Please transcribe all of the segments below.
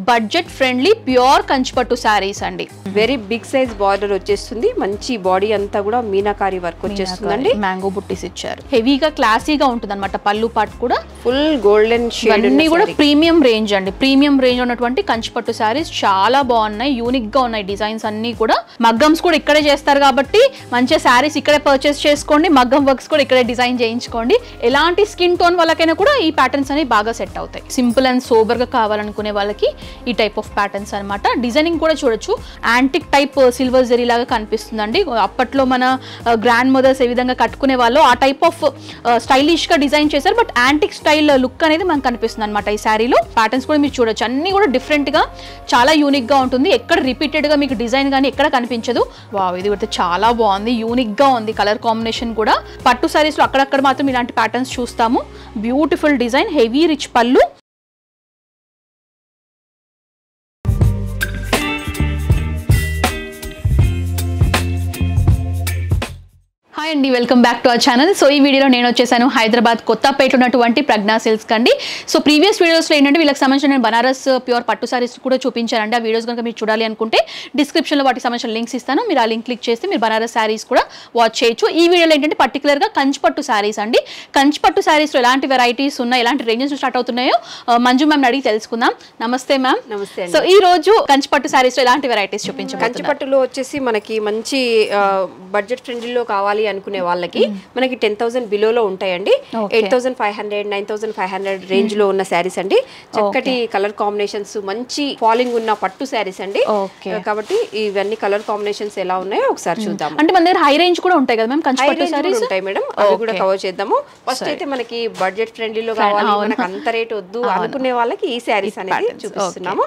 Budget friendly pure Kanchipattu saris అండి. Very big size border వచ్చేస్తుంది, మంచి బాడీ అంతా కూడా మీనాకారి వర్క్ వచ్చేస్తుందండి. మ్యాంగో బుట్టీస్ ఇచ్చారు, హెవీగా క్లాసీగా ఉంటుంది అనమాట. పళ్ళు పాటు కూడా ఫుల్ గోల్డెన్ షేడ్, అన్ని కూడా ప్రీమియం రేంజ్ అండి. ప్రీమియం రేంజ్ ఉన్నటువంటి కంచిపట్టు సారీస్ చాలా బాగున్నాయి, యూనిక్ గా ఉన్నాయి. డిజైన్స్ అన్ని కూడా మగ్గమ్స్ కూడా ఇక్కడే చేస్తారు కాబట్టి మంచిగా సారీస్ ఇక్కడే పర్చేస్ చేసుకోండి, మగ్గం వర్క్స్ కూడా ఇక్కడే డిజైన్ చేయించుకోండి. ఎలాంటి స్కిన్ టోన్ వాళ్ళకైనా కూడా ఈ ప్యాటర్న్స్ అనేవి బాగా సెట్ అవుతాయి. సింపుల్ అండ్ సోబర్ గా కావాలనుకునే వాళ్ళకి ఈ టైప్ ఆఫ్ ప్యాటర్న్స్ అనమాట. డిజైనింగ్ కూడా చూడొచ్చు, యాంటిక్ టైప్ సిల్వర్ జరీ లాగా కనిపిస్తుందండి. అప్పట్లో మన గ్రాండ్ మదర్స్ ఏ విధంగా కట్టుకునే వాళ్ళు ఆ టైప్ ఆఫ్ స్టైలిష్ గా డిజైన్ చేశారు. బట్ యాంటిక్ స్టైల్ లుక్ అనేది మనకు కనిపిస్తుంది అనమాట ఈ శారీలో. ప్యాటర్న్స్ కూడా మీరు చూడొచ్చు, అన్ని కూడా డిఫరెంట్ గా చాలా యూనిక్ గా ఉంటుంది. ఎక్కడ రిపీటెడ్ గా మీకు డిజైన్ కానీ ఎక్కడ కనిపించదు. వావ్, ఇది కూడా చాలా బాగుంది, యూనిక్ గా ఉంది. కలర్ కాంబినేషన్ కూడా పట్టు సారీస్ లో అక్కడక్కడ మాత్రం ఇలాంటి ప్యాటర్న్స్ చూస్తాము. బ్యూటిఫుల్ డిజైన్, హెవీ రిచ్ పళ్ళు. హాయ్ అండి, welcome back to our channel. So ఈ వీడియోలో నేను వచ్చేసాను హైదరాబాద్ కొత్తపేట ఉన్నటువంటి ప్రజ్ఞా సిల్క్స్ కండి. సో ప్రీవియస్ వీడియోస్లో ఏంటంటే వీళ్ళకి సంబంధించిన నేను బనారస్ ప్యూర్ పట్టు సారీస్ కూడా చూపించానండి. ఆ వీడియోస్ కనుక మీరు చూడాలి అనుకుంటే డిస్క్రిప్షన్లో వాటికి సంబంధించిన లింక్స్ ఇస్తాను, మీరు ఆ లింక్ క్లిక్ చేస్తే మీరు బనారస్ సారీస్ కూడా వాచ్ చేయొచ్చు. ఈ వీడియోలో ఏంటంటే పర్టికులర్గా కంచిపట్టు సారీస్ అండి. కంచిపట్టు సారీస్లో ఎలాంటి వెరైటీస్ ఉన్నాయి, ఎలాంటి రేంజెస్ స్టార్ట్ అవుతున్నాయో మంజు మ్యామ్ అడిగి తెలుసుకుందాం. నమస్తే మ్యామ్. నమస్తే. సో ఈ రోజు కంచిపట్టు సారీస్లో ఎలాంటి వెరైటీస్ చూపించారు? కంచిపట్టులో వచ్చేసి మనకి మంచి బడ్జెట్ ఫ్రెండ్లీలో కావాలి అనుకునే వాళ్ళకి మనకి 10,000 బిలోలో ఉంటాయండి. 8,500 9,500 రేంజ్ లో ఉన్న శారీస్ అండి. చక్కటి కలర్ కాంబినేషన్స్, మంచి ఫాలింగ్ ఉన్న పట్టు శారీస్ అండి. కాబట్టి ఇవన్నీ కలర్ కాంబినేషన్స్ ఎలా ఉన్నాయో ఒకసారి చూద్దాం. అంటే మన దగ్గర హై రేంజ్ కూడా ఉంటాయి కదా మ్యామ్, కంచిపట్టు సారీస్ ఉంటాయి మేడం, అవి కూడా కవర్ చేద్దాము. ఫస్ట్ అయితే మనకి బడ్జెట్ ఫ్రెండ్లీలో కావాలి, మనకి అంత రేట్ వద్దు అనుకునే వాళ్ళకి ఈ శారీస్ అనేది చూపిస్తున్నాము.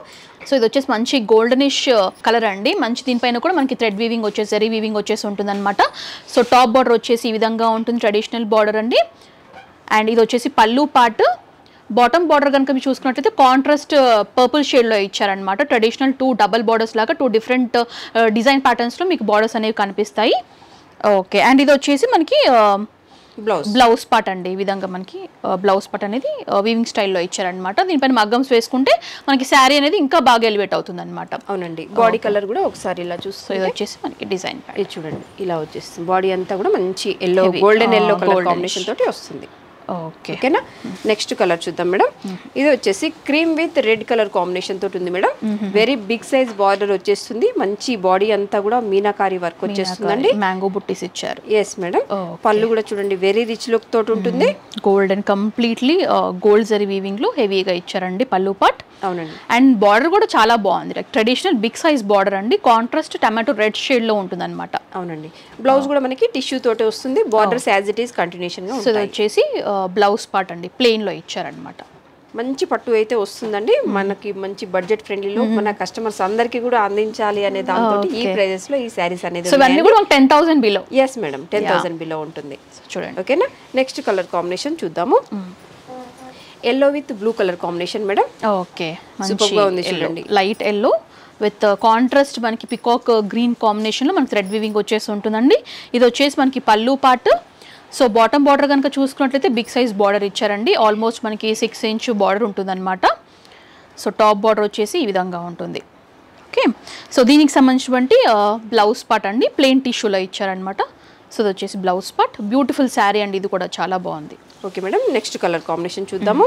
సో ఇది వచ్చేసి మంచి గోల్డెనిష్ కలర్ అండి. మంచి దీనిపైన కూడా మనకి థ్రెడ్ వీవింగ్ వచ్చేసి, జరీ వీవింగ్ వచ్చేసి ఉంటుంది అనమాట. సో టాప్ బార్డర్ వచ్చేసి ఈ విధంగా ఉంటుంది, ట్రెడిషనల్ బార్డర్ అండి. అండ్ ఇది వచ్చేసి పళ్ళు పార్ట్. బాటమ్ బార్డర్ కనుక మీరు చూసుకున్నట్లయితే కాంట్రాస్ట్ పర్పుల్ షేడ్లో ఇచ్చారనమాట. ట్రెడిషనల్ 2 డబల్ బార్డర్స్ లాగా 2 డిఫరెంట్ డిజైన్ ప్యాటర్న్స్లో మీకు బార్డర్స్ అనేవి కనిపిస్తాయి. ఓకే, అండ్ ఇది వచ్చేసి మనకి బ్లౌజ్ పార్ట్ అండి. ఈ విధంగా మనకి బ్లౌజ్ పార్ట్ అనేది వీవింగ్ స్టైల్లో ఇచ్చారనమాట. దీనిపైన మగ్గమ్స్ వేసుకుంటే మనకి శారీ అనేది ఇంకా బాగా ఎలివేట్ అవుతుంది అనమాట. అవునండి. బాడీ కలర్ కూడా ఒకసారి ఇలా చూస్తే ఇది వచ్చేసి మనకి డిజైన్ ఇది చూడండి, ఇలా వచ్చేస్తుంది. బాడీ అంతా కూడా మంచి yellow, golden yellow colour combination తోటి వస్తుంది. ఓకేనా. నెక్స్ట్ కలర్ చూద్దాం మేడం. ఇది వచ్చేసి cream with red colour combination తోటి ఉంది madam. Very big size border వచ్చేస్తుంది, మంచి బాడీ అంతా కూడా మీనాకారి వర్క్ వచ్చేస్తుందండి. మ్యాంగో బుట్టీస్ ఇచ్చారు. Yes madam. పళ్ళు కూడా చూడండి, వెరీ రిచ్ లుక్ తోటి ఉంటుంది. Golden completely gold zari weaving లో హెవీగా ఇచ్చారండి పళ్ళు పార్ట్. అవునండి. అండ్ బార్డర్ కూడా చాలా బాగుంది, like traditional big size border అండి. కాంట్రాస్ట్ టమాటో రెడ్ షేడ్ లో ఉంటుంది అనమాట. అవునండి. బ్లౌజ్ కూడా మనకి టిష్యూ తోటి వస్తుంది. Borders as it is continuation గా ఉంటాయి. వచ్చేసి బ్లౌజ్ పార్ట్ అండి, ప్లెయిన్ లో ఇచ్చారనమాట. మంచి పట్టు అయితే వస్తుందండి. మనకి మంచి బడ్జెట్ ఫ్రెండ్లీలో మన కస్టమర్స్ అందరికి కూడా అందించాలి అనే దాంతో ఈ ప్రైజెస్ లో ఈ శారీస్ అనేది 10,000 బిలో. ఎస్ మేడం, 10,000 బిలో ఉంటుంది. చూడండి. ఓకేనా. నెక్స్ట్ కలర్ కాంబినేషన్ చూద్దాము. Yellow with blue colour combination madam. Okay, super గా ఉంది చూడండి. లైట్ ఎల్లో విత్ కాంట్రాస్ట్ మనకి పికాక్ గ్రీన్ కాంబినేషన్ లో మనకి థ్రెడ్ వీవింగ్ వచ్చేసి ఉంటుందండి. ఇది వచ్చేసి మనకి పళ్ళు పార్ట్. సో బాటమ్ బార్డర్ కనుక చూసుకున్నట్లయితే బిగ్ సైజ్ బార్డర్ ఇచ్చారండి. ఆల్మోస్ట్ మనకి 6 ఇంచ్ బార్డర్ ఉంటుంది అనమాట. సో టాప్ బార్డర్ వచ్చేసి ఈ విధంగా ఉంటుంది. ఓకే, సో దీనికి సంబంధించినటువంటి బ్లౌజ్ పార్ట్ అండి, ప్లెయిన్ టిష్యూలో ఇచ్చారనమాట. సో ఇది వచ్చేసి బ్లౌజ్ పార్ట్. బ్యూటిఫుల్ శారీ అండి, ఇది కూడా చాలా బాగుంది. Okay madam. Next colour combination చూద్దాము.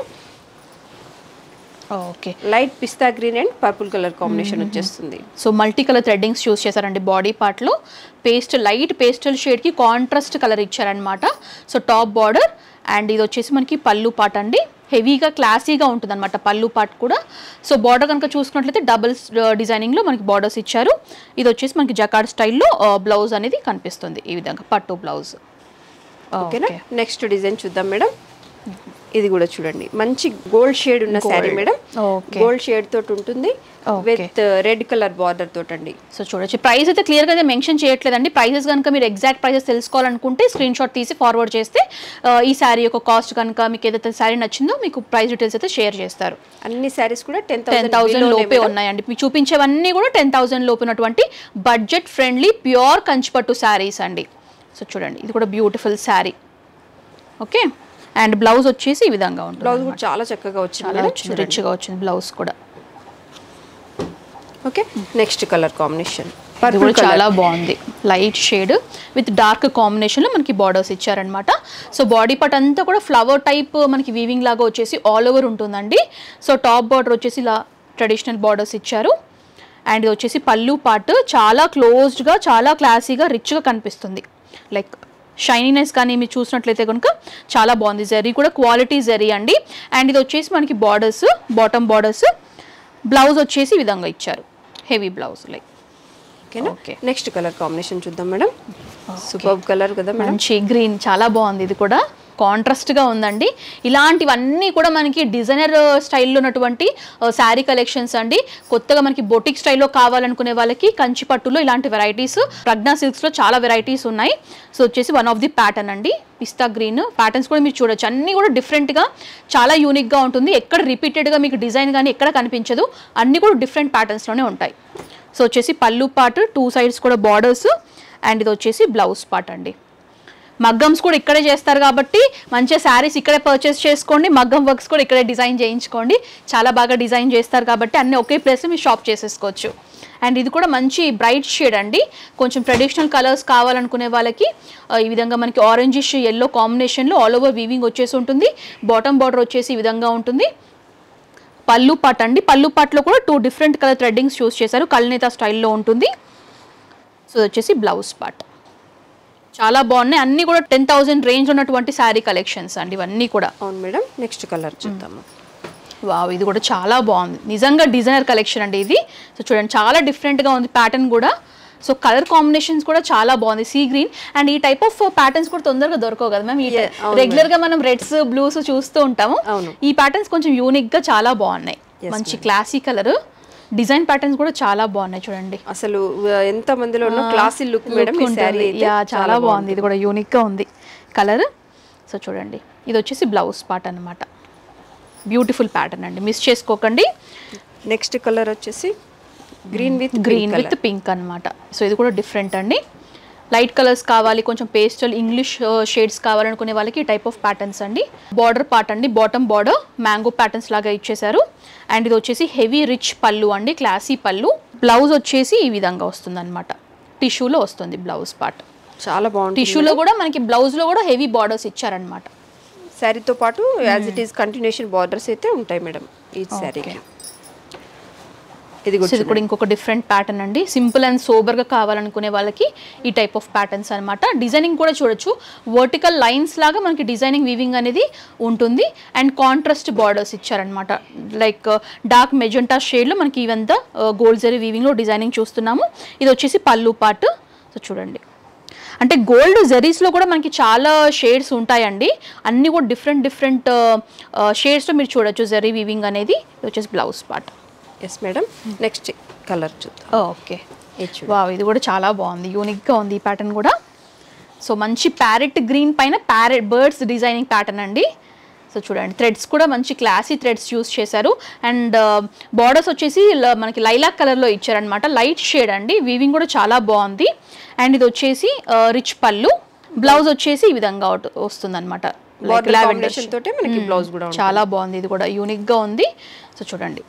ఓకే, లైట్ పిస్తా green and purple colour combination వచ్చేస్తుంది. So multi colour threadings use చేశారండి బాడీ పార్ట్లో. లైట్ పేస్టల్ షేడ్కి కాంట్రాస్ట్ కలర్ ఇచ్చారనమాట. So top border. అండ్ ఇది వచ్చేసి మనకి పళ్ళు పార్ట్ అండి, హెవీగా క్లాసీగా ఉంటుంది అనమాట పళ్ళు పార్ట్ కూడా. సో బార్డర్ కనుక చూసుకున్నట్లయితే డబుల్స్ డిజైనింగ్లో మనకి బార్డర్స్ ఇచ్చారు. ఇది వచ్చేసి మనకి జకార్డ్ స్టైల్లో బ్లౌజ్ అనేది కనిపిస్తుంది ఈ విధంగా, పట్టు బ్లౌజ్. ఓకేనా. నెక్స్ట్ డిజైన్ చూద్దాం మేడం. ఇది కూడా చూడండి, మంచి గోల్డ్ షేడ్ ఉన్న శారీ మేడం. గోల్డ్ షేడ్ తోటి ఉంటుంది విత్ రెడ్ కలర్ బార్డర్ తోటండి. సో చూడొచ్చు. ప్రైస్ అయితే క్లియర్ గా మెన్షన్ చేయట్లేదండి. ప్రైసెస్ కనుక మీరు ఎగ్జాక్ట్ ప్రైసెస్ తెలుసుకోవాలనుకుంటే స్క్రీన్ షాట్ తీసి ఫార్వర్డ్ చేస్తే ఈ శారీ యొక్క కాస్ట్ కనుక మీకు ఏదైతే శారీ నచ్చిందో మీకు ప్రైస్ డీటెయిల్స్ అయితే షేర్ చేస్తారు. అన్ని శారీస్ కూడా 10,000 లోపే ఉన్నాయండి. మీకు చూపించేవన్నీ కూడా 10,000 లోపు ఉన్నటువంటి బడ్జెట్ ఫ్రెండ్లీ ప్యూర్ కంచిపట్టు శారీస్ అండి. సో చూడండి, ఇది కూడా beautiful sari. Okay, and blouse వచ్చేసి ఈ విధంగా ఉంటుంది. బ్లౌజ్ కూడా చాలా చక్కగా వచ్చింది, రిచ్గా వచ్చింది బ్లౌజ్ కూడా. ఓకే, నెక్స్ట్ కలర్ కాంబినేషన్ ఇది కూడా చాలా బాగుంది, లైట్ షేడ్ విత్ డార్క్ కాంబినేషన్లో మనకి బార్డర్స్ ఇచ్చారనమాట. సో బాడీ పార్ట్ అంతా కూడా ఫ్లవర్ టైప్ మనకి వీవింగ్ లాగా వచ్చేసి ఆల్ ఓవర్ ఉంటుందండి. సో టాప్ బార్డర్ వచ్చేసి ఇలా ట్రెడిషనల్ బార్డర్స్ ఇచ్చారు. అండ్ ఇది వచ్చేసి పళ్ళు పార్ట్ చాలా క్లోజ్డ్గా, చాలా క్లాసీగా, రిచ్గా కనిపిస్తుంది. లైక్ షైనీనెస్ కానీ మీరు చూసినట్లయితే కనుక చాలా బాగుంది. జరీ కూడా క్వాలిటీ జరీ అండి. అండ్ ఇది వచ్చేసి మనకి బార్డర్స్, బాటమ్ బార్డర్స్. బ్లౌజ్ వచ్చేసి ఈ విధంగా ఇచ్చారు, heavy blouse. Like okay, next colour combination చూద్దాం మేడం. సూపర్ కలర్ కదా మేడం, మంచి గ్రీన్, చాలా బాగుంది. ఇది కూడా కాంట్రాస్ట్గా ఉందండి. ఇలాంటివన్నీ కూడా మనకి డిజైనర్ స్టైల్లో ఉన్నటువంటి శారీ కలెక్షన్స్ అండి. కొత్తగా మనకి బొటిక్ స్టైల్లో కావాలనుకునే వాళ్ళకి కంచి పట్టులో ఇలాంటి వెరైటీస్, ప్రజ్ఞా సిల్క్స్లో చాలా వెరైటీస్ ఉన్నాయి. సో వచ్చేసి వన్ ఆఫ్ ది ప్యాటర్న్ అండి, పిస్తా గ్రీన్. ప్యాటర్న్స్ కూడా మీరు చూడొచ్చు, అన్నీ కూడా డిఫరెంట్గా, చాలా యూనిక్గా ఉంటుంది. ఎక్కడ రిపీటెడ్గా మీకు డిజైన్ కానీ ఎక్కడ కనిపించదు, అన్నీ కూడా డిఫరెంట్ ప్యాటర్న్స్లోనే ఉంటాయి. సో వచ్చేసి పళ్ళు పార్ట్, 2 sides కూడా బార్డర్స్. అండ్ ఇది వచ్చేసి బ్లౌజ్ పార్ట్ అండి. మగ్గమ్స్ కూడా ఇక్కడే చేస్తారు కాబట్టి మంచిగా శారీస్ ఇక్కడే పర్చేస్ చేసుకోండి. మగ్గం వర్క్స్ కూడా ఇక్కడే డిజైన్ చేయించుకోండి. చాలా బాగా డిజైన్ చేస్తారు కాబట్టి అన్నీ ఒకే ప్లేస్లో మీరు షాప్ చేసేసుకోవచ్చు. అండ్ ఇది కూడా మంచి బ్రైట్ షేడ్ అండి. కొంచెం ట్రెడిషనల్ కలర్స్ కావాలనుకునే వాళ్ళకి ఈ విధంగా మనకి ఆరెంజిష్ ఎల్లో కాంబినేషన్లో ఆల్ ఓవర్ వీవింగ్ వచ్చేసి ఉంటుంది. బాటమ్ బార్డర్ వచ్చేసి ఈ విధంగా ఉంటుంది. పళ్ళు పాట్ అండి, పళ్ళు పాట్లో కూడా 2 different కలర్ థ్రెడ్డింగ్స్ చూస్ చేశారు, కల్నేత స్టైల్లో ఉంటుంది. సో వచ్చేసి బ్లౌజ్ పార్ట్. చాలా బాగున్నాయి, అన్నీ కూడా 10,000 రేంజ్ ఉన్నటువంటి శారీ కలెక్షన్స్ అండి ఇవన్నీ కూడా. అవును మేడం, నెక్స్ట్ కలర్ చూద్దాము. వావ్, ఇది కూడా చాలా బాగుంది, నిజంగా డిజైనర్ కలెక్షన్ అండి ఇది. సో చూడండి చాలా డిఫరెంట్గా ఉంది ప్యాటర్న్ కూడా. సో కలర్ కాంబినేషన్స్ కూడా చాలా బాగుంది, సీ గ్రీన్. అండ్ ఈ టైప్ ఆఫ్ ప్యాటర్న్స్ కూడా తొందరగా దొరకవు కదా మ్యామ్. రెగ్యులర్ గా మనం రెడ్స్, బ్లూస్ చూస్తూ ఉంటాము. ఈ ప్యాటర్న్స్ కొంచెం యూనిక్ గా చాలా బాగున్నాయి, మంచి క్లాసీ కలర్. డిజైన్ ప్యాటర్న్స్ కూడా చాలా బాగున్నాయి చూడండి. అసలు ఎంత మందిలో ఉన్న క్లాసీ లుక్ మేడం ఈ సారీ. చాలా బాగుంది, ఇది కూడా యూనిక్ గా ఉంది కలర్. సో చూడండి, ఇది వచ్చేసి బ్లౌజ్ పార్ట్ అన్నమాట. బ్యూటిఫుల్ ప్యాటర్న్ అండి, మిస్ చేసుకోకండి. నెక్స్ట్ కలర్ వచ్చేసి గ్రీన్ విత్ పింక్ అన్నమాట. సో ఇది కూడా డిఫరెంట్ అండి. లైట్ కలర్స్ కావాలి, కొంచెం పేస్టల్ ఇంగ్లీష్ షేడ్స్ కావాలనుకునే వాళ్ళకి ఈ టైప్ ఆఫ్ ప్యాటర్న్స్ అండి. బార్డర్ పార్ట్ అండి, బాటమ్ బార్డర్ మ్యాంగో ప్యాటర్న్స్ లాగా ఇచ్చేసారు. అండ్ ఇది వచ్చేసి హెవీ రిచ్ పళ్ళు అండి, క్లాసీ పళ్ళు. బ్లౌజ్ వచ్చేసి ఈ విధంగా వస్తుంది అనమాట, టిష్యూలో వస్తుంది బ్లౌజ్ పార్ట్. చాలా బాగుంది. టిష్యూలో కూడా మనకి బ్లౌజ్లో కూడా హెవీ బార్డర్స్ ఇచ్చారనమాట. శారీతో పాటు as it is continuation borders అయితే ఉంటాయి మేడం ఈ శారీకి. ఇది కూడా ఇంకొక డిఫరెంట్ ప్యాటర్న్ అండి. సింపుల్ అండ్ సోబర్ గా కావాలనుకునే వాళ్ళకి ఈ టైప్ ఆఫ్ ప్యాటర్న్స్ అనమాట. డిజైనింగ్ కూడా చూడొచ్చు, వర్టికల్ లైన్స్ లాగా మనకి డిజైనింగ్ వీవింగ్ అనేది ఉంటుంది. అండ్ కాంట్రాస్ట్ బార్డర్స్ ఇచ్చారనమాట, లైక్ డార్క్ మెజెంటా షేడ్లో మనకి ఇవంతా గోల్డ్ జరీ వీవింగ్లో డిజైనింగ్ చూస్తున్నాము. ఇది వచ్చేసి పళ్ళు పార్ట్. సో చూడండి, అంటే గోల్డ్ జరీస్లో కూడా మనకి చాలా షేడ్స్ ఉంటాయండి, అన్నీ కూడా డిఫరెంట్ షేడ్స్లో మీరు చూడొచ్చు జరీ వీవింగ్ అనేది. ఇది వచ్చేసి blouse part. Yes madam, next colour చూద్దాం. ఓకే, వావ్, ఇది కూడా చాలా బాగుంది, యూనిక్గా ఉంది ఈ ప్యాటర్న్ కూడా. సో మంచి ప్యారెట్ గ్రీన్ పైన ప్యారెట్ బర్డ్స్ డిజైనింగ్ ప్యాటర్న్ అండి. సో చూడండి, థ్రెడ్స్ కూడా మంచి క్లాసీ థ్రెడ్స్ యూస్ చేశారు. అండ్ బార్డర్స్ వచ్చేసి మనకి లైలాక్ కలర్లో ఇచ్చారనమాట, లైట్ షేడ్ అండి. వీవింగ్ కూడా చాలా బాగుంది. అండ్ ఇది వచ్చేసి రిచ్ పళ్ళు. బ్లౌజ్ వచ్చేసి ఈ విధంగా వస్తుంది అనమాట, చాలా బాగుంది, ఇది కూడా యూనిక్గా ఉంది. సో చూడండి,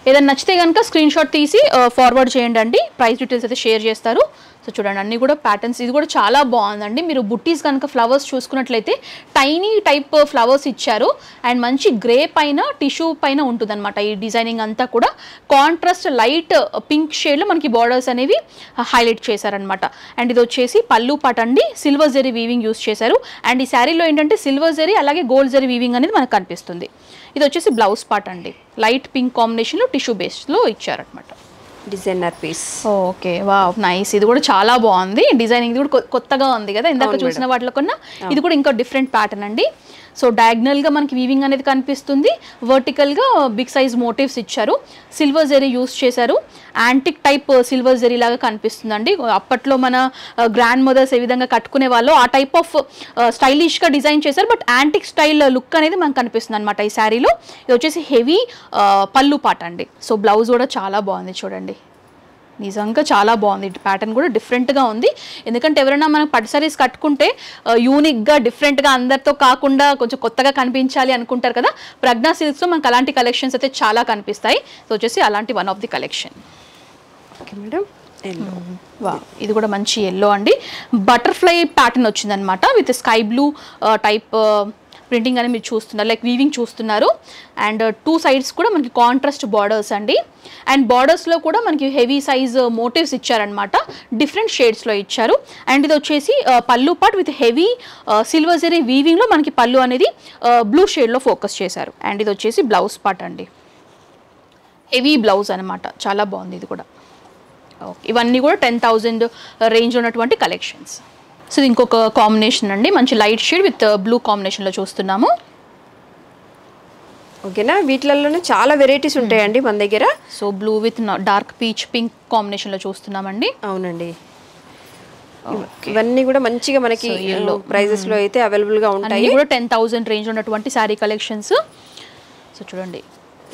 ఏదైనా నచ్చితే కనుక స్క్రీన్ షాట్ తీసి ఫార్వర్డ్ చేయండి అండి, ప్రైస్ డీటెయిల్స్ అయితే షేర్ చేస్తారు. సో చూడండి, అన్నీ కూడా ప్యాటర్న్స్. ఇది కూడా చాలా బాగుందండి. మీరు బుట్టీస్ కనుక ఫ్లవర్స్ చూసుకున్నట్లయితే టైనీ టైప్ ఫ్లవర్స్ ఇచ్చారు. అండ్ మంచి గ్రే పైన టిష్యూ పైన ఉంటుంది అనమాట ఈ డిజైనింగ్ అంతా కూడా. కాంట్రాస్ట్ లైట్ పింక్ షేడ్లో మనకి బార్డర్స్ అనేవి హైలైట్ చేశారనమాట. అండ్ ఇది వచ్చేసి పళ్ళు పాట్ అండి, సిల్వర్ జరీ వీవింగ్ యూస్ చేశారు. అండ్ ఈ శారీలో ఏంటంటే సిల్వర్ జరీ అలాగే గోల్డ్ జరీ వీవింగ్ అనేది మనకు కనిపిస్తుంది. ఇది వచ్చేసి బ్లౌజ్ పార్ట్ అండి, లైట్ పింక్ కాంబినేషన్లో టిష్యూ బేస్లో ఇచ్చారనమాట. Designer piece. Okay, wow, nice. ఇది కూడా చాలా బాగుంది డిజైనింగ్, ఇది కూడా కొత్తగా ఉంది కదా ఇందాక చూసిన వాటిలో కన్నా. ఇది కూడా ఇంకా డిఫరెంట్ ప్యాటర్న్ అండి. సో డయాగ్నల్గా మనకి వీవింగ్ అనేది కనిపిస్తుంది, వర్టికల్గా బిగ్ సైజ్ మోటివ్స్ ఇచ్చారు, సిల్వర్ జరీ యూస్ చేశారు. యాంటిక్ టైప్ సిల్వర్ జరీ లాగా కనిపిస్తుంది అండి. అప్పట్లో మన గ్రాండ్ మదర్స్ ఏ విధంగా కట్టుకునే వాళ్ళు ఆ టైప్ ఆఫ్ స్టైలిష్గా డిజైన్ చేశారు. బట్ యాంటిక్ స్టైల్ లుక్ అనేది మనకు కనిపిస్తుంది అనమాట ఈ శారీలో. ఇది వచ్చేసి హెవీ పళ్ళు పాట అండి. సో బ్లౌజ్ కూడా చాలా బాగుంది చూడండి, నిజంగా చాలా బాగుంది. ప్యాటర్న్ కూడా డిఫరెంట్గా ఉంది. ఎందుకంటే ఎవరైనా మనం పట్టు సారీస్ కట్టుకుంటే యూనిక్గా డిఫరెంట్గా అందరితో కాకుండా కొంచెం కొత్తగా కనిపించాలి అనుకుంటారు కదా. ప్రజ్ఞా సిల్క్స్లో మనకు అలాంటి కలెక్షన్స్ అయితే చాలా కనిపిస్తాయి. సో వచ్చేసి అలాంటి one of the collection. Okay madam, వా ఇది కూడా మంచి ఎల్లో అండి. బటర్ఫ్లై ప్యాటర్న్ వచ్చిందనమాట with sky blue type printing అని మీరు చూస్తున్నారు, లైక్ వీవింగ్ చూస్తున్నారు. అండ్ 2 సైడ్స్ కూడా మనకి కాంట్రాస్ట్ బార్డర్స్ అండి. అండ్ బార్డర్స్లో కూడా మనకి హెవీ సైజ్ మోటివ్స్ ఇచ్చారనమాట, డిఫరెంట్ షేడ్స్లో ఇచ్చారు. అండ్ ఇది వచ్చేసి పళ్ళు part with heavy silver zari వీవింగ్లో మనకి పళ్ళు అనేది బ్లూ షేడ్లో ఫోకస్ చేశారు. అండ్ ఇది వచ్చేసి బ్లౌజ్ పార్ట్ అండి, హెవీ బ్లౌజ్ అనమాట, చాలా బాగుంది ఇది కూడా. ఓకే, ఇవన్నీ కూడా 10,000 రేంజ్ ఉన్నటువంటి కలెక్షన్స్. సో ఇది ఇంకొక కాంబినేషన్ అండి, మంచి లైట్ షేడ్ విత్ బ్లూ కాంబినేషన్లో చూస్తున్నాము. ఓకేనా, వీటిలలోనే చాలా వెరైటీస్ ఉంటాయండి మన దగ్గర. So blue with dark peach pink కాంబినేషన్లో చూస్తున్నామండి. అవునండి, ఇవన్నీ కూడా మంచిగా మనకి ప్రైజెస్లో అయితే అవైలబుల్గా ఉంటాయి. కూడా 10,000 రేంజ్ ఉన్నటువంటి శారీ కలెక్షన్స్. సో చూడండి,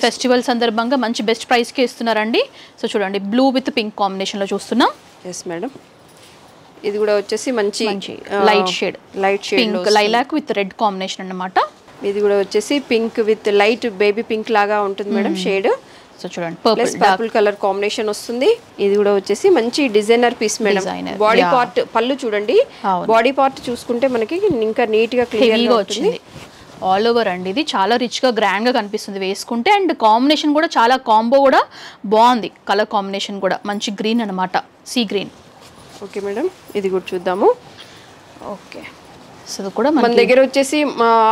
ఫెస్టివల్ సందర్భంగా మంచి బెస్ట్ ప్రైస్కి ఇస్తున్నారండి. సో చూడండి, బ్లూ విత్ పింక్ కాంబినేషన్లో చూస్తున్నాం. ఎస్ మేడం, ఇది కూడా వచ్చేసి మంచి light shade pink lilac with red combination అన్నమాట. ఇది కూడా వచ్చేసి pink with light baby pink లాగా ఉంటుంది మేడం షేడ్. సో చూడండి, పర్పుల్ కలర్ కాంబినేషన్ వస్తుంది. ఇది కూడా వచ్చేసి మంచి designer piece madam. Body part పళ్ళు చూడండి, బాడీ పార్ట్ చూసుకుంటే మనకి ఇంకా నీట్ గా క్లియర్ గా వచ్చింది. ఆల్ ఓవర్ అండి, ఇది చాలా రిచ్గా గ్రాండ్గా కనిపిస్తుంది వేసుకుంటే. అండ్ కాంబినేషన్ కూడా చాలా కాంబో కూడా బాగుంది, కలర్ కాంబినేషన్ కూడా మంచి గ్రీన్ అనమాట, సీ గ్రీన్. ఓకే మేడం, ఇది కూడా చూద్దాము. ఓకే, సో కూడా మన దగ్గర వచ్చేసి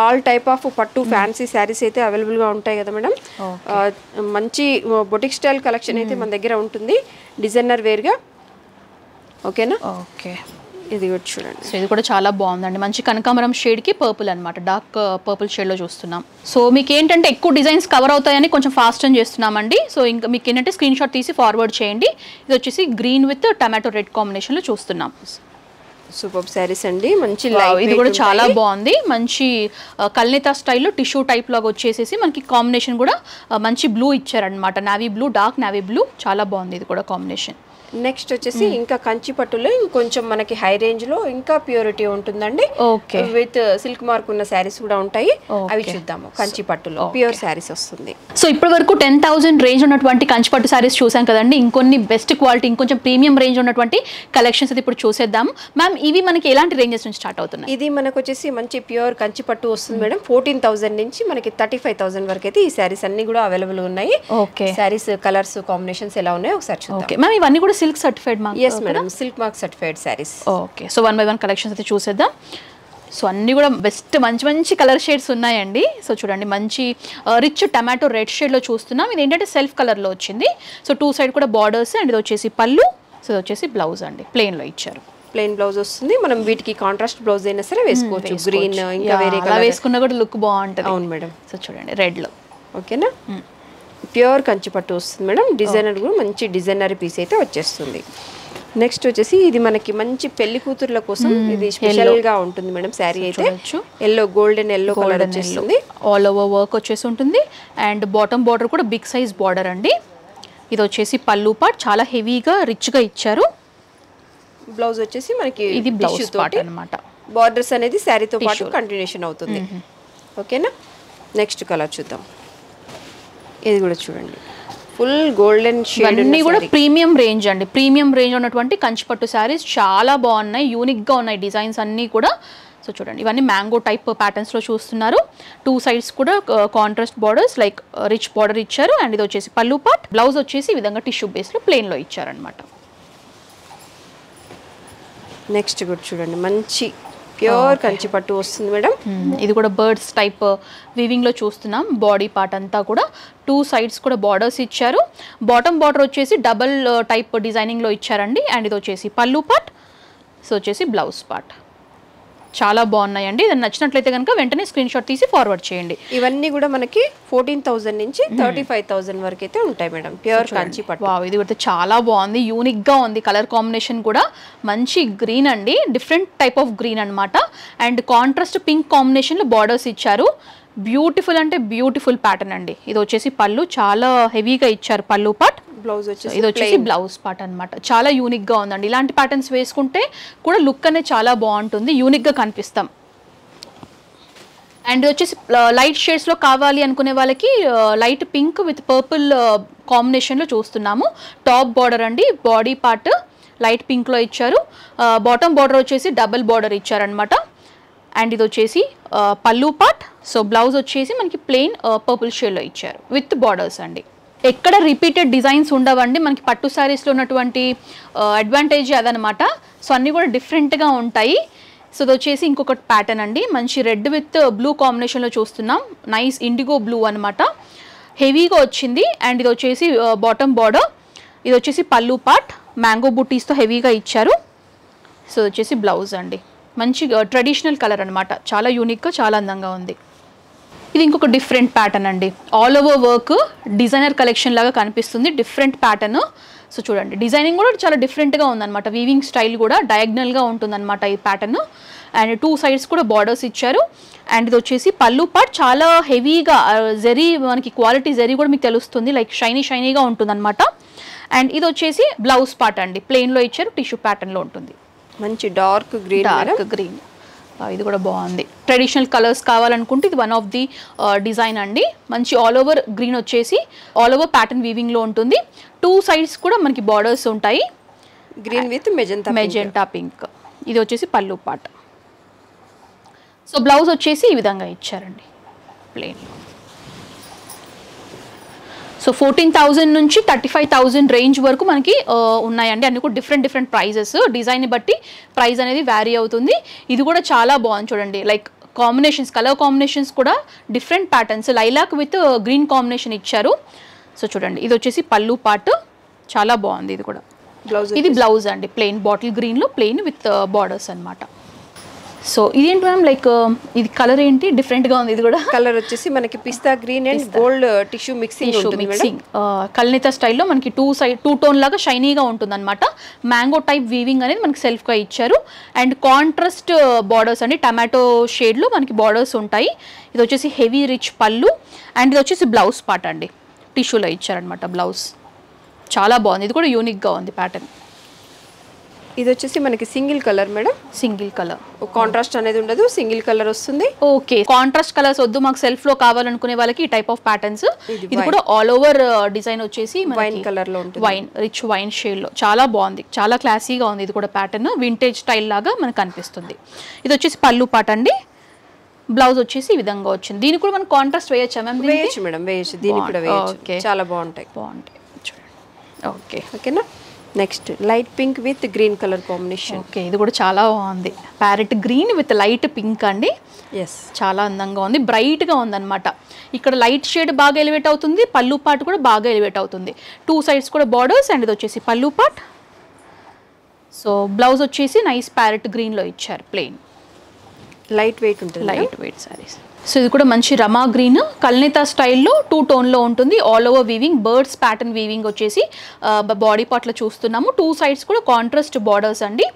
ఆల్ టైప్ ఆఫ్ పట్టు ఫ్యాన్సీ శారీస్ అయితే అవైలబుల్గా ఉంటాయి కదా మేడం. మంచి బొటిక్ స్టైల్ కలెక్షన్ అయితే మన దగ్గర ఉంటుంది, డిజైనర్ వేర్గా. ఓకేనా, ఓకే, ఇది కూడా చూడండి. సో ఇది కూడా చాలా బాగుందండి, మంచి కనకాంబరం షేడ్కి పర్పుల్ అనమాట, డార్క్ పర్పుల్ షేడ్లో చూస్తున్నాం. సో మీకు ఏంటంటే ఎక్కువ డిజైన్స్ కవర్ అవుతాయని కొంచెం ఫాస్ట్ అని చేస్తున్నామండి. సో ఇంకా మీకు ఏంటంటే స్క్రీన్ షాట్ తీసి ఫార్వర్డ్ చేయండి. ఇది వచ్చేసి గ్రీన్ విత్ టమాటో రెడ్ కాంబినేషన్లో చూస్తున్నాం. సూపర్ శారీస్ అండి, మంచి ఇది కూడా చాలా బాగుంది, మంచి కల్నేతా స్టైల్లో టిష్యూ టైప్ లాగా వచ్చేసేసి మనకి కాంబినేషన్ కూడా మంచి బ్లూ ఇచ్చారనమాట, navy blue, dark navy blue, చాలా బాగుంది ఇది కూడా కాంబినేషన్. నెక్స్ట్ వచ్చేసి ఇంకా కంచి పట్టులో ఇంకొంచెం మనకి హై రేంజ్ లో ఇంకా ప్యూరిటీ ఉంటుందండి. ఓకే, విత్ సిల్క్ మార్క్ ఉన్న శారీస్ కూడా ఉంటాయి, అవి చూద్దాము. కంచి పట్టులో ప్యూర్ శారీస్ వస్తుంది. సో ఇప్పటి వరకు 10,000 రేంజ్ ఉన్నటువంటి కంచి పట్టు శారీస్ చూసాం కదండి. ఇంకొన్ని బెస్ట్ క్వాలిటీ, ఇంకొంచెం ప్రీమియం రేంజ్ ఉన్నటువంటి కలెక్షన్స్ అయితే ఇప్పుడు చూసేద్దాము. మ్యామ్, ఇవి మనకి ఎలాంటి రేంజెస్ నుంచి స్టార్ట్ అవుతున్నాయి? ఇది మనకు వచ్చేసి మంచి ప్యూర్ కంచి పట్టు వస్తుంది మేడం. 14,000 నుంచి మనకి 35,000 వరకు అయితే ఈ శారీస్ అన్ని కూడా అవైలబుల్ ఉన్నాయి. ఓకే, శారీస్ కలర్స్ కాంబినేషన్స్ ఎలా ఉన్నాయో ఒకసారి చూద్దాం. ఓకే మ్యామ్, ఇవన్నీ కూడా silk certified mark? yes madam, silk mark certified saris. Okay, so 1 by 1 collections అయితే చూసేద్దాం. సో అన్నీ కూడా బెస్ట్ మంచి మంచి కలర్ షేడ్స్ ఉన్నాయండి. సో చూడండి, మంచి రిచ్ టమాటో రెడ్ షేడ్లో చూస్తున్నాం. ఇది ఏంటంటే సెల్ఫ్ కలర్లో వచ్చింది. సో 2 సైడ్ కూడా బార్డర్స్. అండ్ ఇది వచ్చేసి పళ్ళు. సో ఇది వచ్చేసి బ్లౌజ్ అండి, ప్లెయిన్లో ఇచ్చారు. ప్లెయిన్ బ్లౌజ్ వస్తుంది. మనం వీటికి కాంట్రాస్ట్ బ్లౌజ్ అయినా సరే వేసుకోవచ్చు. గ్రీన్ ఇంకా వేరే కలర్ వేసుకున్నా కూడా లుక్ బాగుంటుంది. అవును మేడం. సో చూడండి, రెడ్లో. ఓకేనా, ప్యూర్ కంచి పట్టు వస్తుంది మేడం. డిజైనర్ కూడా మంచి డిజైనర్ పీస్ అయితే వచ్చేస్తుంది. నెక్స్ట్ వచ్చేసి ఇది మనకి మంచి పెళ్లి కూతుర్ల కోసం ఇది స్పెషల్ గా ఉంటుంది మేడం. శారీ అయితే ఎల్లో, గోల్డెన్ ఎల్లో కలర్ వచ్చేస్తుంది. ఆల్ ఓవర్ వర్క్ వచ్చేసి ఉంటుంది. అండ్ బాటమ్ బార్డర్ కూడా బిగ్ సైజ్ బార్డర్ అండి. ఇది వచ్చేసి పళ్ళు పార్ట్, చాలా హెవీగా రిచ్ గా ఇచ్చారు. బ్లౌజ్ వచ్చేసి మనకి ఇది బ్లౌజ్ పార్ట్ అన్నమాట. బార్డర్స్ అనేది శారీతో పాటు కంటిన్యూషన్ అవుతుంది. ఓకేనా, నెక్స్ట్ కలర్ చూద్దాం. ఇది కూడా చూడండి, ఫుల్ గోల్డెన్ షేడ్. అన్నీ కూడా ప్రీమియం రేంజ్ అండి, ప్రీమియం రేంజ్ ఉన్నటువంటి కంచిపట్టు శారీస్ చాలా బాగున్నాయి, యూనిక్గా ఉన్నాయి డిజైన్స్ అన్నీ కూడా. సో చూడండి, ఇవన్నీ మ్యాంగో టైప్ ప్యాటర్న్స్లో చూస్తున్నారు. 2 సైడ్స్ కూడా contrast borders, like rich border ఇచ్చారు. అండ్ ఇది వచ్చేసి పళ్ళు పార్ట్. బ్లౌజ్ వచ్చేసి ఈ విధంగా టిష్యూ బేస్లో ప్లెయిన్లో ఇచ్చారనమాట. నెక్స్ట్ కూడా చూడండి, మంచి ప్యూర్ కంచి పట్టు వస్తుంది మేడం. ఇది కూడా బర్డ్స్ టైప్ వీవింగ్లో చూస్తున్నాం. బాడీ పార్ట్ అంతా కూడా 2 సైడ్స్ కూడా బార్డర్స్ ఇచ్చారు. బాటమ్ బార్డర్ వచ్చేసి డబల్ టైప్ డిజైనింగ్లో ఇచ్చారండి. అండ్ ఇది వచ్చేసి పళ్ళు పార్ట్. సో వచ్చేసి బ్లౌజ్ పార్ట్. చాలా బాగున్నాయండి. ఇది నచ్చినట్లయితే కనుక వెంటనే స్క్రీన్ షాట్ తీసి ఫార్వర్డ్ చేయండి. ఇవన్నీ కూడా మనకి 14,000 నుంచి 35,000 వరకు అయితే ఉంటాయి మేడం, ప్యూర్ కంచి పట్టు. వావ్, ఇది కూడా చాలా బాగుంది, యూనిక్గా ఉంది. కలర్ కాంబినేషన్ కూడా మంచి గ్రీన్ అండి, డిఫరెంట్ టైప్ ఆఫ్ గ్రీన్ అనమాట. అండ్ కాంట్రాస్ట్ పింక్ కాంబినేషన్లో బార్డర్స్ ఇచ్చారు. బ్యూటిఫుల్ అంటే బ్యూటిఫుల్ ప్యాటర్న్ అండి. ఇది వచ్చేసి పళ్ళు, చాలా హెవీగా ఇచ్చారు పళ్ళు పార్ట్. బ్లౌజ్ వచ్చేసి ఇది వచ్చేసి బ్లౌజ్ పార్ట్ అన్నమాట. చాలా యూనిక్ గా ఉందండి. ఇలాంటి ప్యాటర్న్స్ వేసుకుంటే కూడా లుక్ అనేది చాలా బాగుంటుంది, యూనిక్ గా కనిపిస్తాం. అండ్ వచ్చేసి లైట్ షేడ్స్ లో కావాలి అనుకునే వాళ్ళకి light pink with purple combination లో చూస్తున్నాము. టాప్ బార్డర్ అండి, బాడీ పార్ట్ లైట్ పింక్ లో ఇచ్చారు. బాటమ్ బార్డర్ వచ్చేసి డబుల్ బార్డర్ ఇచ్చారనమాట. అండ్ ఇది వచ్చేసి పల్లు పార్ట్. సో బ్లౌజ్ వచ్చేసి మనకి ప్లెయిన్ పర్పుల్ షేడ్ లో ఇచ్చారు విత్ బార్డర్స్ అండి. ఎక్కడ రిపీటెడ్ డిజైన్స్ ఉండవండి మనకి పట్టు శారీస్లో ఉన్నటువంటి అడ్వాంటేజ్ అదనమాట. సో అన్నీ కూడా డిఫరెంట్గా ఉంటాయి. సో ఇది వచ్చేసి ఇంకొక ప్యాటర్న్ అండి, మంచి రెడ్ విత్ బ్లూ కాంబినేషన్లో చూస్తున్నాం. నైస్ ఇండిగో బ్లూ అనమాట, హెవీగా వచ్చింది. అండ్ ఇది వచ్చేసి బాటమ్ బార్డర్, ఇది వచ్చేసి పల్లు పార్ట్ మ్యాంగో బుటీస్తో హెవీగా ఇచ్చారు. సో ఇది వచ్చేసి బ్లౌజ్ అండి, మంచి ట్రెడిషనల్ కలర్ అనమాట, చాలా యూనిక్గా చాలా అందంగా ఉంది. ఇది ఇంకొక డిఫరెంట్ ప్యాటర్న్ అండి, all over work designer collection లాగా కనిపిస్తుంది, డిఫరెంట్ ప్యాటర్న్. సో చూడండి డిజైనింగ్ కూడా చాలా డిఫరెంట్గా ఉందన్నమాట, వీవింగ్ స్టైల్ కూడా డయాగ్నల్గా ఉంటుందన్నమాట ఈ ప్యాటర్న్. అండ్ 2 సైడ్స్ కూడా బార్డర్స్ ఇచ్చారు. అండ్ ఇది వచ్చేసి పల్లు పార్ట్ చాలా హెవీగా జరీ, మనకి క్వాలిటీ జరీ కూడా మీకు తెలుస్తుంది, లైక్ షైనీగా ఉంటుందన్నమాట. అండ్ ఇది వచ్చేసి బ్లౌజ్ పార్ట్ అండి, ప్లెయిన్లో ఇచ్చారు, టిష్యూ ప్యాటర్న్లో ఉంటుంది. మంచి డార్క్ గ్రీన్. ఇది కూడా బాగుంది. ట్రెడిషనల్ కలర్స్ కావాలనుకుంటే ఇది వన్ ఆఫ్ ది డిజైన్ అండి. మంచి ఆల్ ఓవర్ గ్రీన్ వచ్చేసి ఆల్ ఓవర్ ప్యాటర్న్ వీవింగ్లో ఉంటుంది. 2 సైడ్స్ కూడా మనకి బార్డర్స్ ఉంటాయి, గ్రీన్ విత్ మెజెంటా పింక్. ఇది వచ్చేసి పల్లు పార్ట్. సో బ్లౌజ్ వచ్చేసి ఈ విధంగా ఇచ్చారండి ప్లెయిన్. సో 14,000 నుంచి 35,000 రేంజ్ వరకు మనకి ఉన్నాయండి. అన్ని కూడా డిఫరెంట్ ప్రైజెస్, డిజైన్ బట్టి ప్రైస్ అనేది వ్యారీ అవుతుంది. ఇది కూడా చాలా బాగుంది చూడండి, లైక్ కాంబినేషన్స్, కలర్ కాంబినేషన్స్ కూడా different patterns, lilac with green combination ఇచ్చారు. సో చూడండి ఇది వచ్చేసి పల్లు పార్ట్, చాలా బాగుంది. ఇది కూడా బ్లౌజ్, ఇది బ్లౌజ్ అండి, ప్లెయిన్ బాటిల్ గ్రీన్లో ప్లెయిన్ విత్ బార్డర్స్ అనమాట. సో ఇదేంటి మ్యామ్, లైక్ ఇది కలర్ ఏంటి డిఫరెంట్గా ఉంది? ఇది కూడా కలర్ వచ్చేసి మనకి పిస్తా green and gold tissue mixing కల్నితా స్టైల్లో మనకి 2 టోన్ లాగా షైనీగా ఉంటుంది అనమాట. మ్యాంగో టైప్ వీవింగ్ అనేది మనకి సెల్ఫ్గా ఇచ్చారు. అండ్ కాంట్రాస్ట్ బార్డర్స్ అండి, టమాటో షేడ్లో మనకి బార్డర్స్ ఉంటాయి. ఇది వచ్చేసి హెవీ రిచ్ పళ్ళు. అండ్ ఇది వచ్చేసి బ్లౌజ్ పార్ట్ అండి, టిష్యూలో ఇచ్చారనమాట బ్లౌజ్, చాలా బాగుంది. ఇది కూడా యూనిక్గా ఉంది ప్యాటర్న్. ఇది వచ్చేసి మనకి single colour madam, single colour, contrast అనేది ఉండదు, సింగిల్ కలర్ వస్తుంది. ఓకే, కాంట్రాస్ట్ కలర్స్ వద్దు మాకు సెల్ఫ్ లో కావాలనుకునే వాళ్ళకి ఈ టైప్ ఆఫ్ ప్యాటర్న్స్. ఇది కూడా ఆల్ ఓవర్ డిజైన్ వచ్చేసి వైన్ కలర్ లో ఉంటుంది, రిచ్ వైన్ షేడ్ లో చాలా బాగుంది, చాలా క్లాసీగా ఉంది. ఇది కూడా ప్యాటర్న్ వింటేజ్ స్టైల్ లాగా మనకు కనిపిస్తుంది. ఇది వచ్చేసి పల్లు పార్ట్ అండి, బ్లౌజ్ వచ్చేసి ఈ విధంగా వచ్చింది. దీనికి కూడా మనం కాంట్రాస్ట్ వేయచ్చా మ్యామ్? వేయచ్చు మేడం, వేయచ్చు, దీనికి కూడా వేయచ్చు, చాలా బాగుంటాయి. ఓకే, ఓకేనా. Next light pink with green colour combination. Okay, ఇది కూడా చాలా బాగుంది, parrot green with light pink అండి. ఎస్, చాలా అందంగా ఉంది, బ్రైట్గా ఉందన్నమాట. ఇక్కడ లైట్ షేడ్ బాగా ఎలివేట్ అవుతుంది, పల్లు పార్ట్ కూడా బాగా ఎలివేట్ అవుతుంది. 2 సైడ్స్ కూడా బార్డర్స్. అండ్ ఇది వచ్చేసి పల్లు పార్ట్. సో బ్లౌజ్ వచ్చేసి నైస్ ప్యారెట్ గ్రీన్లో ఇచ్చారు, ప్లెయిన్, లైట్ వెయిట్ ఉంటుంది, లైట్ వెయిట్ సారీస్. సో ఇది కూడా మంచి రమా గ్రీన్ కల్నితా స్టైల్లో 2 టోన్లో ఉంటుంది. All over weaving, birds pattern weaving వచ్చేసి బాడీ పార్ట్లో చూస్తున్నాము. 2 సైడ్స్ కూడా కాంట్రాస్ట్ బార్డర్స్ అండి.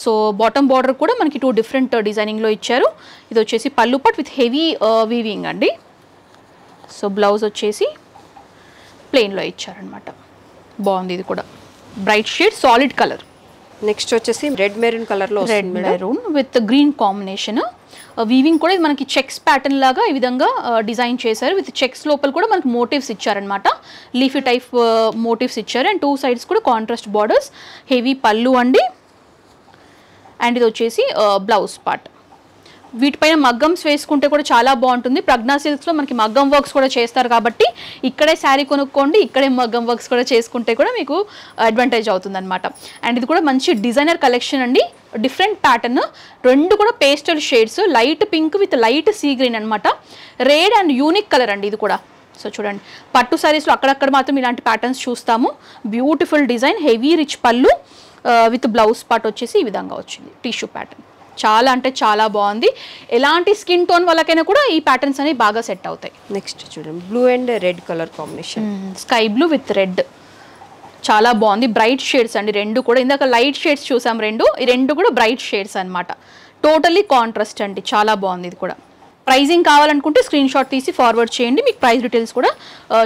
సో బాటమ్ బార్డర్ కూడా మనకి 2 డిఫరెంట్ డిజైనింగ్లో ఇచ్చారు. ఇది వచ్చేసి పల్లు పార్ట్ విత్ హెవీ వీవింగ్ అండి. సో బ్లౌజ్ వచ్చేసి ప్లెయిన్లో ఇచ్చారనమాట, బాగుంది. ఇది కూడా bright shade, solid colour. Next వచ్చేసి రెడ్ మెరూన్ కలర్లో, red maroon with green combination. Weaving కూడా మనకి చెక్స్ ప్యాటర్న్ లాగా ఈ విధంగా డిజైన్ చేశారు. విత్ చెక్స్ లోపల కూడా మనకి మోటివ్స్ ఇచ్చారనమాట, లీఫీ టైప్ మోటివ్స్ ఇచ్చారు. అండ్ 2 సైడ్స్ కూడా కాంట్రాస్ట్ బార్డర్స్, హెవీ పళ్ళు అండి. అండ్ ఇది వచ్చేసి బ్లౌజ్ పార్ట్. వీటిపైన మగ్గమ్స్ వేసుకుంటే కూడా చాలా బాగుంటుంది. ప్రజ్ఞా సిల్క్స్లో మనకి మగ్గం వర్క్స్ కూడా చేస్తారు కాబట్టి ఇక్కడే శారీ కొనుక్కోండి, ఇక్కడే మగ్గం వర్క్స్ కూడా చేసుకుంటే కూడా మీకు అడ్వాంటేజ్ అవుతుంది అనమాట. అండ్ ఇది కూడా మంచి డిజైనర్ కలెక్షన్ అండి, డిఫరెంట్ ప్యాటర్న్, 2 కూడా pastel shades, light pink with light sea green అనమాట, రెడ్ అండ్ యూనిక్ కలర్ అండి ఇది కూడా. సో చూడండి పట్టు శారీస్లో అక్కడక్కడ మాత్రం ఇలాంటి ప్యాటర్న్స్ చూస్తాము. బ్యూటిఫుల్ డిజైన్, హెవీ రిచ్ పళ్ళు విత్ బ్లౌజ్ పార్ట్ వచ్చేసి ఈ విధంగా వచ్చింది, టిష్యూ ప్యాటర్న్. చాలా అంటే చాలా బాగుంది. ఎలాంటి స్కిన్ టోన్ వాళ్ళకైనా కూడా ఈ ప్యాటర్న్స్ అనేవి బాగా సెట్ అవుతాయి. నెక్స్ట్ చూడండి blue and red colour combination, sky blue with red, చాలా బాగుంది. బ్రైట్ షేడ్స్ అండి 2 కూడా, ఇందాక లైట్ షేడ్స్ చూసాం 2, ఈ 2 కూడా బ్రైట్ షేడ్స్ అనమాట. టోటల్లీ కాంట్రాస్ట్ అండి, చాలా బాగుంది. ఇది కూడా ప్రైజింగ్ కావాలనుకుంటే స్క్రీన్ షాట్ తీసి ఫార్వర్డ్ చేయండి, మీకు ప్రైస్ డీటెయిల్స్ కూడా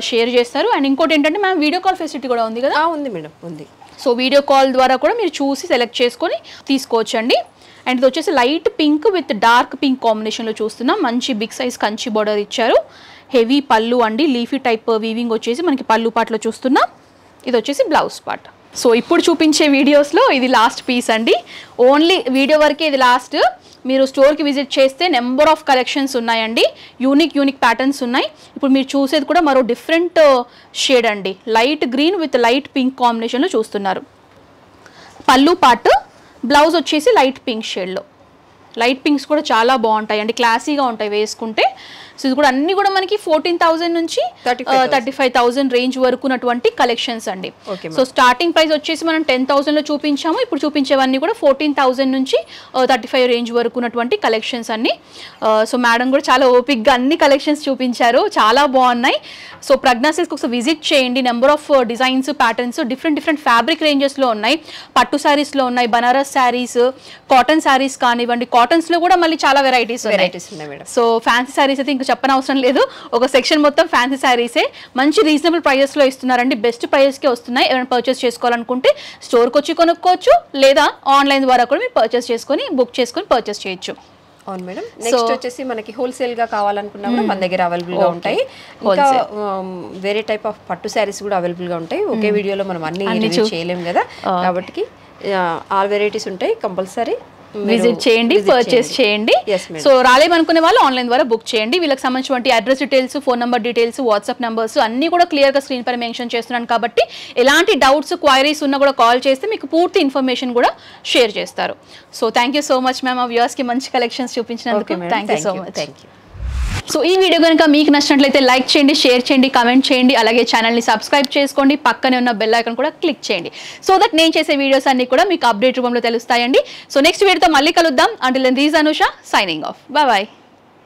షేర్ చేస్తారు. అండ్ ఇంకోటి ఏంటంటే మ్యామ్ వీడియో కాల్ ఫెసిలిటీ కూడా ఉంది కదా? ఉంది మేడం, ఉంది. సో వీడియో కాల్ ద్వారా కూడా మీరు చూసి సెలెక్ట్ చేసుకొని తీసుకోవచ్చండి. అండ్ ఇది వచ్చేసి light pink with dark pink కాంబినేషన్లో చూస్తున్నాం. మంచి బిగ్ సైజ్ కంచి బార్డర్ ఇచ్చారు, హెవీ పళ్ళు అండి, లీఫీ టైప్ వీవింగ్ వచ్చేసి మనకి పళ్ళు పాటలో చూస్తున్నాం. ఇది వచ్చేసి బ్లౌజ్ పార్ట్. సో ఇప్పుడు చూపించే వీడియోస్లో ఇది లాస్ట్ పీస్ అండి, ఓన్లీ వీడియో వరకే ఇది లాస్ట్. మీరు స్టోర్కి విజిట్ చేస్తే నెంబర్ ఆఫ్ కలెక్షన్స్ ఉన్నాయండి, యూనిక్ ప్యాటర్న్స్ ఉన్నాయి. ఇప్పుడు మీరు చూసేది కూడా మరో డిఫరెంట్ షేడ్ అండి, లైట్ గ్రీన్ విత్ లైట్ పింక్ కాంబినేషన్లో చూస్తున్నారు. పళ్ళు పార్ట్, బ్లౌజ్ వచ్చేసి లైట్ పింక్ షేడ్లో. లైట్ పింక్స్ కూడా చాలా బాగుంటాయి అండి, క్లాసీగా ఉంటాయి వేసుకుంటే. సో ఇది కూడా అన్ని కూడా మనకి 14,000 నుంచి 35,000 రేంజ్ వరకు ఉన్నటువంటి కలెక్షన్స్ అండి. సో స్టార్టింగ్ ప్రైస్ వచ్చేసి మనం 10,000లో చూపించాము, ఇప్పుడు చూపించేవన్నీ కూడా 14,000 నుంచి 35 రేంజ్ వరకు ఉన్నటువంటి కలెక్షన్స్ అన్ని. సో మేడం కూడా చాలా ఓపిక్గా అన్ని కలెక్షన్స్ చూపించారు, చాలా బాగున్నాయి. సో ప్రజ్ఞా సిల్క్స్ ఒకసారి విజిట్ చేయండి, number of designs patterns different fabric రేంజెస్లో ఉన్నాయి, పట్టు శారీస్లో ఉన్నాయి, బనారస్ శారీస్, కాటన్ శారీస్ కానివ్వండి, కాటన్స్లో కూడా మళ్ళీ చాలా వెరైటీస్ ఉన్నాయి మేడం. సో ఫ్యాన్సీ శారీస్ అయితే ఇంకా చెప్పనవసరం లేదు, ఒక సెక్షన్ మొత్తం ఫ్యాన్సీ శారీసే. మంచి రీజనబుల్ ప్రైజెస్లో ఇస్తున్నారండి, బెస్ట్ ప్రైజెస్కే వస్తున్నాయి. ఎవరైనా పర్చేస్ చేసుకోవాలనుకుంటే స్టోర్కి వచ్చి కొనుక్కోవచ్చు, లేదా ఆన్లైన్ ద్వారా కూడా మీరు పర్చేస్ చేసుకొని బుక్ చేసుకొని పర్చేస్ చేయొచ్చు. అవును మేడం. నెక్స్ట్ వచ్చేసి మనకి హోల్సేల్ గా కావాలనుకున్నా కూడా మన దగ్గర అవైలబుల్ గా ఉంటాయి. ఇంకా వేరే టైప్ ఆఫ్ పట్టు శారీస్ కూడా అవైలబుల్ గా ఉంటాయి. ఒకే వీడియోలో మనం అన్ని రివ్యూ చేయలేము కదా, కాబట్టి ఆల్ వెరైటీస్ ఉంటాయి. కంపల్సరీ విజిట్ చేయండి, పర్చేస్ చేయండి. సో రాలేమనుకునే వాళ్ళు ఆన్లైన్ ద్వారా బుక్ చేయండి. వీళ్ళకి సంబంధించిన address details, phone number details, WhatsApp numbers అన్ని కూడా క్లియర్ గా స్క్రీన్ పై మెన్షన్ చేస్తున్నాను కాబట్టి ఎలాంటి డౌట్స్ క్వైరీస్ ఉన్నా కూడా కాల్ చేస్తే మీకు పూర్తి ఇన్ఫర్మేషన్ కూడా షేర్ చేస్తారు. So thank you so much ma'am, ఆ వ్యూవర్స్ కి మంచి కలెక్షన్స్ చూపించినందుకు thank you so much. So ఈ వీడియో కనుక మీకు నచ్చినట్లయితే లైక్ చేయండి, షేర్ చేయండి, కామెంట్ చేయండి, అలాగే ఛానల్ని సబ్స్క్రైబ్ చేసుకోండి, పక్కనే ఉన్న బెల్ ఐకాన్ కూడా క్లిక్ చేయండి, సో దట్ నేను చేసే వీడియోస్ అన్ని కూడా మీకు అప్డేట్ రూపంలో తెలుస్తాయండి. సో నెక్స్ట్ వీడియోతో మళ్ళీ కలుద్దాం. Until then this Anusha signing off, bye by.